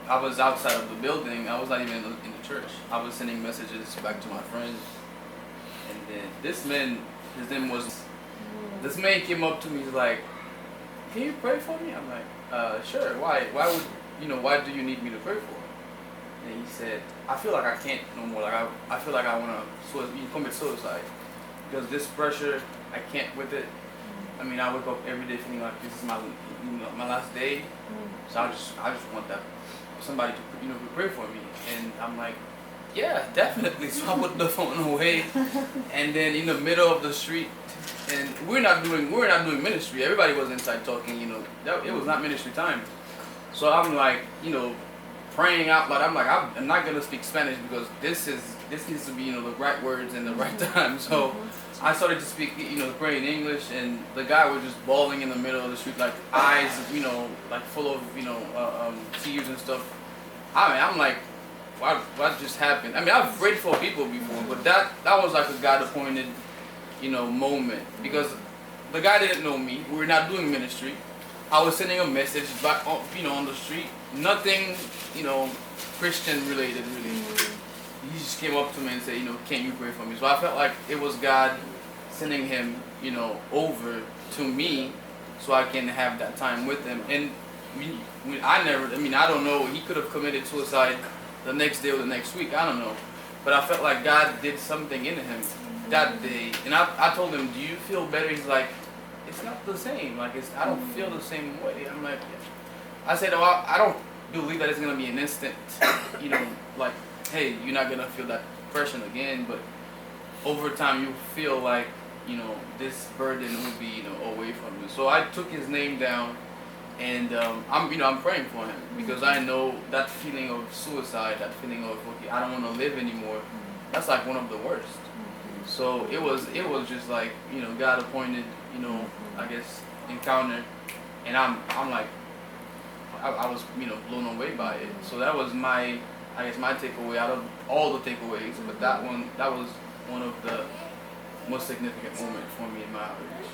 I was outside of the building. I was not even in the church. I was sending messages back to my friends, and then this man, his name was. This man came up to me. He's like, "Can you pray for me?" I'm like, "Sure. Why? Why would Why do you need me to pray for?" And he said, "I feel like I can't no more. Like I feel like I want to commit suicide because this pressure, I can't with it. I mean, I wake up every day feeling like this is my last day. So I just want that somebody to pray for me." And I'm like, "Yeah, definitely." So I put the phone away, and then in the middle of the street, and we're not doing ministry. Everybody was inside talking. It was not ministry time. So I'm like, praying out loud. I'm like, I'm not gonna speak Spanish because this needs to be the right words and the right time. So I started to speak, praying in English, and the guy was just bawling in the middle of the street, like eyes, like full of tears and stuff. I mean, I'm like, what just happened? I mean, I've prayed for people before, but that was like a God appointed, moment, because the guy didn't know me. We were not doing ministry. I was sending a message back, on the street. Nothing, Christian related really. He just came up to me and said, "Can you pray for me?" So I felt like it was God sending him, over to me, so I can have that time with him. And I don't know. He could have committed suicide the next day or the next week. I don't know. But I felt like God did something in him that day. And I told him, "Do you feel better?" He's like, "It's not the same. Like I don't feel the same way." I'm like, I said, "Oh, I don't believe that it's gonna be an instant, like, hey, you're not gonna feel that depression again, but over time you feel like, this burden will be, away from you." So I took his name down, and I'm praying for him because I know that feeling of suicide, that feeling of, okay, I don't want to live anymore. That's like one of the worst. So it was just like, God appointed, I guess, encounter, and I'm like, I was blown away by it. So that was my takeaway out of all the takeaways, but that was one of the most significant moments for me in my outreach.